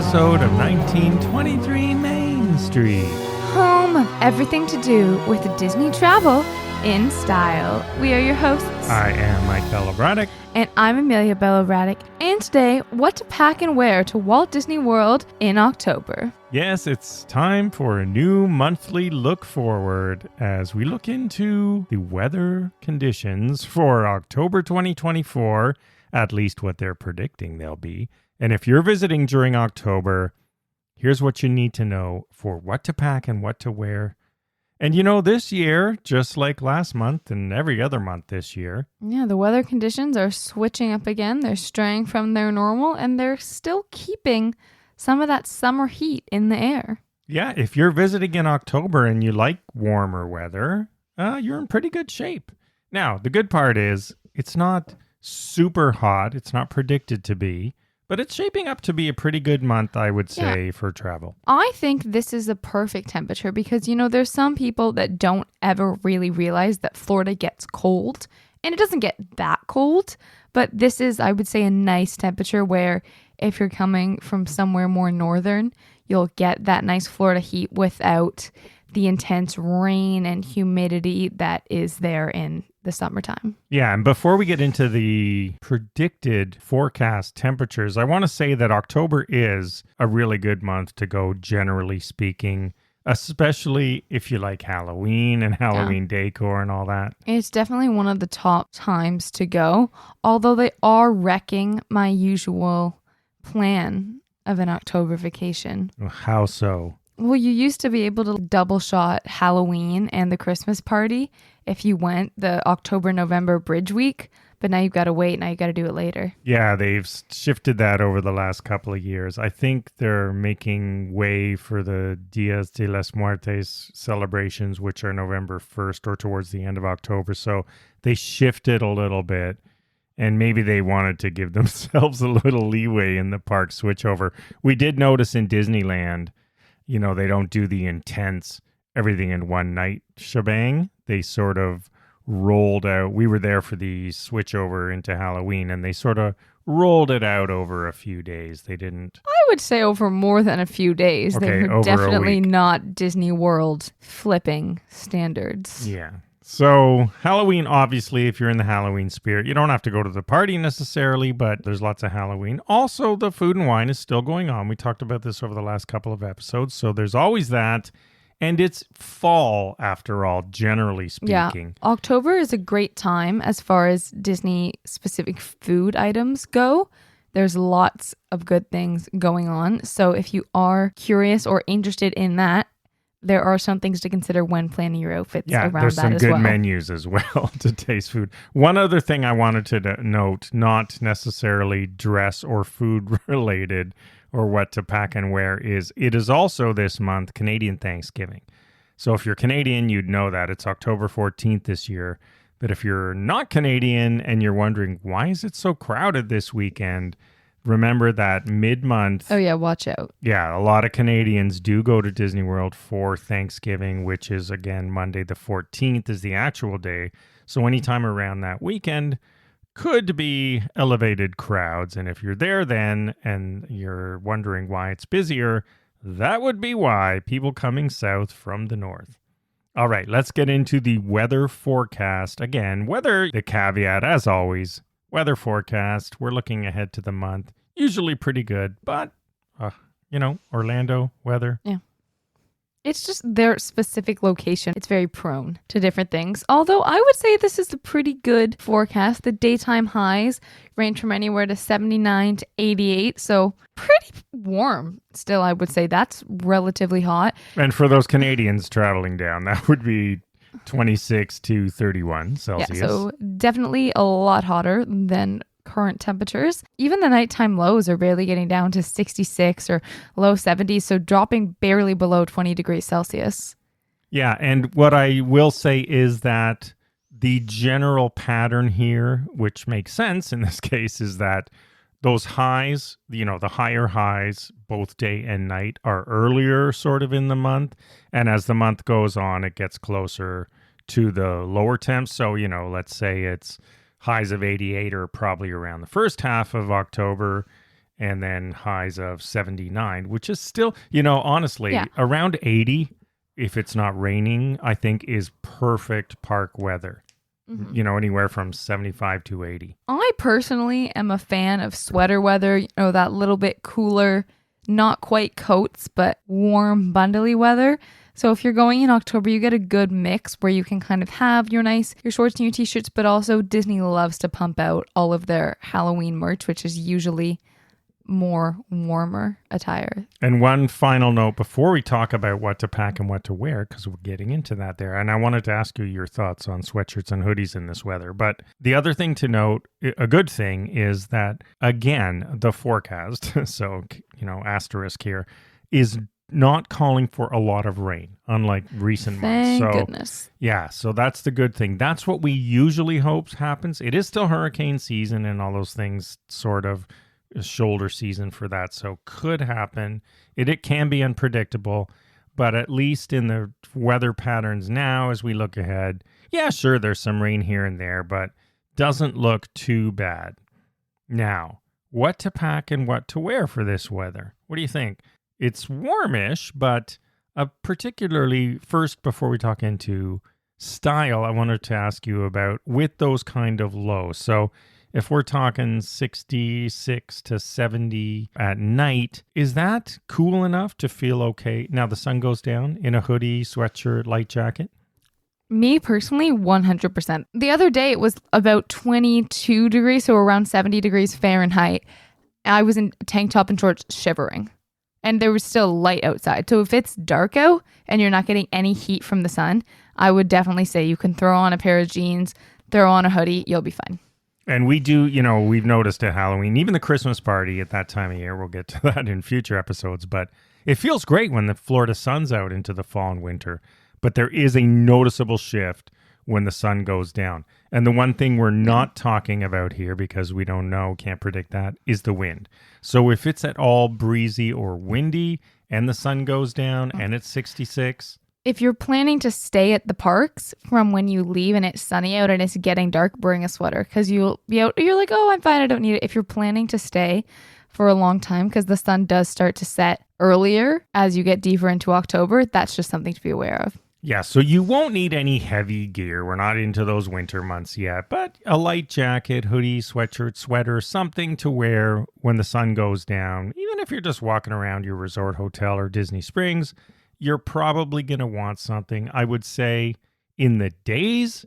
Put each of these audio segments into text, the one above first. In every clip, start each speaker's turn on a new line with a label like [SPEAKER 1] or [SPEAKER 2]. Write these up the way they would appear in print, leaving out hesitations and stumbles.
[SPEAKER 1] episode of 1923 Main Street.
[SPEAKER 2] Home of everything to do with Disney travel in style. We are your hosts.
[SPEAKER 1] I am Mike Braddock.
[SPEAKER 2] And I'm Amelia Braddock. And today, what to pack and wear to Walt Disney World in October.
[SPEAKER 1] Yes, it's time for a new monthly look forward as we look into the weather conditions for October 2024, at least what they're predicting they'll be. And if you're visiting during October, here's what you need to know for what to pack and what to wear. And you know, this year, just like last month and every other month this year.
[SPEAKER 2] Yeah, the weather conditions are switching up again. They're straying from their normal and they're still keeping some of that summer heat in the air.
[SPEAKER 1] Yeah, if you're visiting in October and you like warmer weather, you're in pretty good shape. Now, the good part is it's not super hot. It's not predicted to be. But it's shaping up to be a pretty good month, I would say, for travel.
[SPEAKER 2] I think this is a perfect temperature because, you know, there's some people that don't ever really realize that Florida gets cold. And it doesn't get that cold. But this is, I would say, a nice temperature where if you're coming from somewhere more northern, you'll get that nice Florida heat without the intense rain and humidity that is there in the summertime.
[SPEAKER 1] Yeah, and before we get into the predicted forecast temperatures, I want to say that October is a really good month to go, generally speaking, especially if you like Halloween and Halloween decor and all that.
[SPEAKER 2] It's definitely one of the top times to go, although they are wrecking my usual plan of an October vacation.
[SPEAKER 1] How so?
[SPEAKER 2] Well, you used to be able to double shot Halloween and the Christmas party if you went the October-November bridge week, but now you've got to wait. Now you've got to do it later. Yeah,
[SPEAKER 1] they've shifted that over the last couple of years. I think they're making way for the Dias de las Muertes celebrations, which are November 1st or towards the end of October. So they shifted a little bit. And maybe they wanted to give themselves a little leeway in the park switchover. We did notice in Disneyland, you know, they don't do the intense everything in one night shebang. They sort of rolled out. We were there for the switchover into Halloween, and they sort of rolled it out over a few days. They didn't.
[SPEAKER 2] I would say over more than a few days.
[SPEAKER 1] Okay,
[SPEAKER 2] they were
[SPEAKER 1] over
[SPEAKER 2] definitely not Disney World flipping standards.
[SPEAKER 1] Yeah. So Halloween, obviously, if you're in the Halloween spirit, you don't have to go to the party necessarily, but there's lots of Halloween. Also, the food and wine is still going on. We talked about this over the last couple of episodes. So there's always that. And it's fall, after all, generally speaking.
[SPEAKER 2] Yeah, October is a great time as far as Disney-specific food items go. There's lots of good things going on. So if you are curious or interested in that, there are some things to consider when planning your outfits around that as well.
[SPEAKER 1] Yeah, there's some good menus as well to taste food. One other thing I wanted to note, not necessarily dress or food related or what to pack and wear, is it is also this month Canadian Thanksgiving. So if you're Canadian, you'd know that. It's October 14th this year. But if you're not Canadian and you're wondering, why is it so crowded this weekend? Remember that mid-month...
[SPEAKER 2] Oh, yeah, watch out.
[SPEAKER 1] Yeah, a lot of Canadians do go to Disney World for Thanksgiving, which is, again, Monday the 14th is the actual day. So anytime around that weekend could be elevated crowds. And if you're there then and you're wondering why it's busier, that would be why. People coming south from the north. All right, let's get into the weather forecast. Again, weather, the caveat, as always, weather forecast. We're looking ahead to the month. Usually pretty good, but, you know, Orlando weather.
[SPEAKER 2] Yeah. It's just their specific location. It's very prone to different things. Although I would say this is a pretty good forecast. The daytime highs range from anywhere to 79 to 88. So pretty warm still, I would say. That's relatively hot.
[SPEAKER 1] And for those Canadians traveling down, that would be 26 to 31 Celsius.
[SPEAKER 2] Yeah, so definitely a lot hotter than current temperatures. Even the nighttime lows are barely getting down to 66 or low 70s, so dropping barely below 20 degrees Celsius.
[SPEAKER 1] Yeah, and what I will say is that the general pattern here, which makes sense in this case, is that those highs, you know, the higher highs, both day and night, are earlier sort of in the month. And as the month goes on, it gets closer to the lower temps. So, you know, let's say it's highs of 88 are probably around the first half of October, and then highs of 79, which is still, honestly,
[SPEAKER 2] Yeah.
[SPEAKER 1] around 80, if it's not raining, I think is perfect park weather. Anywhere from 75 to 80.
[SPEAKER 2] I personally am a fan of sweater weather, that little bit cooler, not quite coats, but warm, bundly weather. So if you're going in October, you get a good mix where you can kind of have your shorts and your t-shirts, but also Disney loves to pump out all of their Halloween merch, which is usually more warmer attire.
[SPEAKER 1] And one final note before we talk about what to pack and what to wear, because we're getting into that there. And I wanted to ask you your thoughts on sweatshirts and hoodies in this weather. But the other thing to note, a good thing, is that, again, the forecast, so, asterisk here, is not calling for a lot of rain, unlike recent months.
[SPEAKER 2] Thank goodness.
[SPEAKER 1] Yeah, so that's the good thing. That's what we usually hope happens. It is still hurricane season and all those things, sort of shoulder season for that, so could happen. It can be unpredictable, but at least in the weather patterns now as we look ahead, yeah, sure, there's some rain here and there, but doesn't look too bad. Now, what to pack and what to wear for this weather? What do you think? It's warmish, but particularly, first, before we talk into style, I wanted to ask you about with those kind of lows. So if we're talking 66 to 70 at night, is that cool enough to feel okay? Now the sun goes down in a hoodie, sweatshirt, light jacket?
[SPEAKER 2] Me personally, 100%. The other day it was about 22 degrees, so around 70 degrees Fahrenheit. I was in tank top and shorts shivering. And there was still light outside. So if it's dark out and you're not getting any heat from the sun, I would definitely say you can throw on a pair of jeans, throw on a hoodie, you'll be fine.
[SPEAKER 1] And we do, we've noticed at Halloween, even the Christmas party at that time of year, we'll get to that in future episodes, but it feels great when the Florida sun's out into the fall and winter. But there is a noticeable shift when the sun goes down. And the one thing we're not talking about here, because we don't know, can't predict that, is the wind. So if it's at all breezy or windy and the sun goes down and it's 66...
[SPEAKER 2] If you're planning to stay at the parks from when you leave and it's sunny out and it's getting dark, bring a sweater because you'll be out. You're like, oh, I'm fine. I don't need it. If you're planning to stay for a long time because the sun does start to set earlier as you get deeper into October, that's just something to be aware of.
[SPEAKER 1] Yeah, so you won't need any heavy gear. We're not into those winter months yet, but a light jacket, hoodie, sweatshirt, sweater, something to wear when the sun goes down. Even if you're just walking around your resort hotel or Disney Springs, you're probably going to want something. I would say in the days,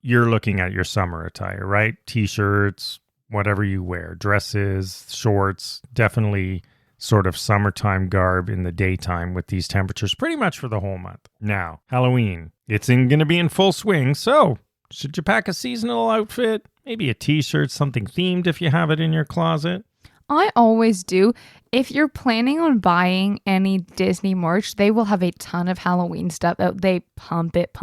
[SPEAKER 1] you're looking at your summer attire, right? T-shirts, whatever you wear, dresses, shorts, definitely sort of summertime garb in the daytime with these temperatures pretty much for the whole month. Now, Halloween, it's going to be in full swing, so should you pack a seasonal outfit? Maybe a t-shirt, something themed if you have it in your closet?
[SPEAKER 2] I always do. If you're planning on buying any Disney merch, they will have a ton of Halloween stuff out. They pump it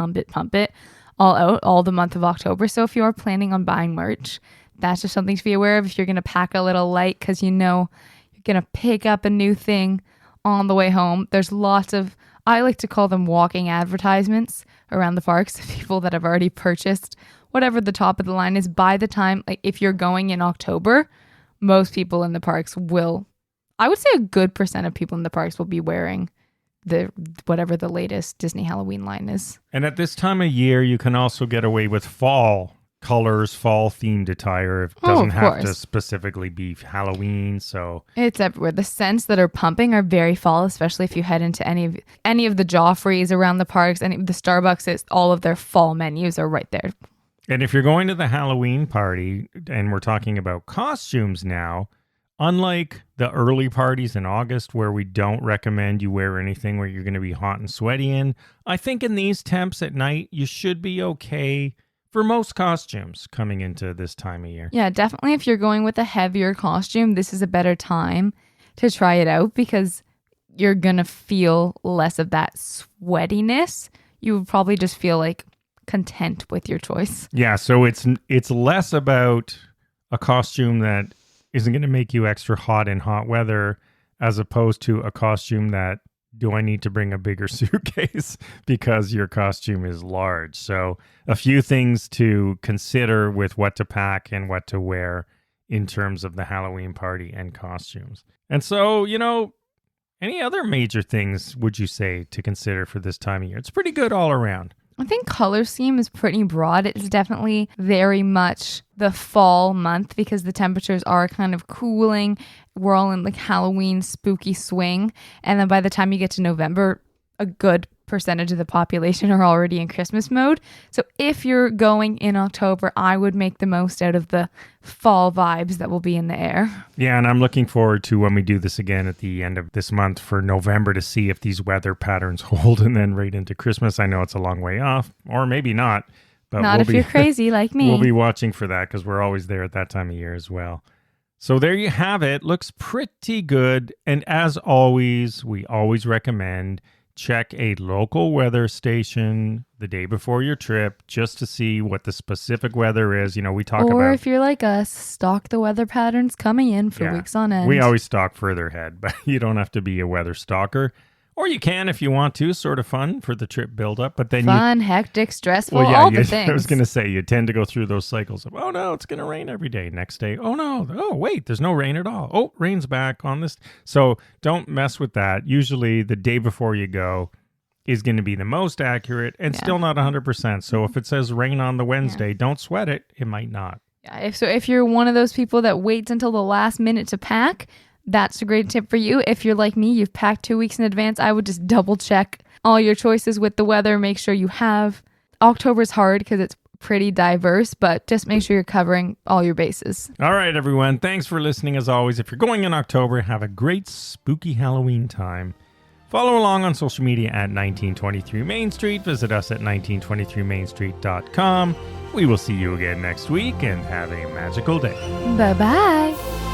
[SPEAKER 2] all out all the month of October. So if you're planning on buying merch, that's just something to be aware of. If you're going to pack a little light because you're going to pick up a new thing on the way home, there's lots of, I like to call them walking advertisements around the parks, people that have already purchased whatever the top of the line is. By the time, like if you're going in October, most people in the parks will, I would say a good percent of people in the parks will be wearing whatever the latest Disney Halloween line is.
[SPEAKER 1] And at this time of year, you can also get away with fall colors, fall themed attire. It doesn't have to specifically be Halloween. So
[SPEAKER 2] it's everywhere. The scents that are pumping are very fall, especially if you head into any of the Joffreys around the parks, any of the Starbucks, all of their fall menus are right there.
[SPEAKER 1] And if you're going to the Halloween party, and we're talking about costumes now, unlike the early parties in August where we don't recommend you wear anything where you're going to be hot and sweaty in, I think in these temps at night, you should be okay for most costumes coming into this time of year.
[SPEAKER 2] Yeah, definitely if you're going with a heavier costume, this is a better time to try it out because you're going to feel less of that sweatiness. You would probably just feel like content with your choice.
[SPEAKER 1] Yeah, so it's less about a costume that isn't going to make you extra hot in hot weather as opposed to a costume that, do I need to bring a bigger suitcase because your costume is large? So a few things to consider with what to pack and what to wear in terms of the Halloween party and costumes. And so, any other major things would you say to consider for this time of year? It's pretty good all around.
[SPEAKER 2] I think color scheme is pretty broad. It's definitely very much the fall month because the temperatures are kind of cooling. We're all in like Halloween spooky swing. And then by the time you get to November, a good percentage of the population are already in Christmas mode. So if you're going in October, I would make the most out of the fall vibes that will be in the air.
[SPEAKER 1] Yeah, and I'm looking forward to when we do this again at the end of this month for November to see if these weather patterns hold and then right into Christmas. I know it's a long way off, or maybe not. But
[SPEAKER 2] not if you're crazy like me.
[SPEAKER 1] We'll be watching for that because we're always there at that time of year as well. So there you have it. Looks pretty good. And as always, we always recommend check a local weather station the day before your trip just to see what the specific weather is. We talk about...
[SPEAKER 2] Or if you're like us, stalk the weather patterns coming in for weeks on end.
[SPEAKER 1] We always stalk further ahead, but you don't have to be a weather stalker. Or you can if you want to, sort of fun for the trip buildup. But then
[SPEAKER 2] hectic, stressful, all the things.
[SPEAKER 1] I was going to say, you tend to go through those cycles of, oh no, it's going to rain every day. Next day, oh no, oh wait, there's no rain at all. Oh, rain's back on this. So don't mess with that. Usually the day before you go is going to be the most accurate and still not 100%. So if it says rain on the Wednesday, don't sweat it. It might not.
[SPEAKER 2] Yeah, if you're one of those people that waits until the last minute to pack, that's a great tip for you. If you're like me, you've packed 2 weeks in advance, I would just double check all your choices with the weather. Make sure you have. October's hard because it's pretty diverse, but just make sure you're covering all your bases.
[SPEAKER 1] All right, everyone. Thanks for listening as always. If you're going in October, have a great spooky Halloween time. Follow along on social media at 1923 Main Street. Visit us at 1923mainstreet.com. We will see you again next week and have a magical day.
[SPEAKER 2] Bye-bye.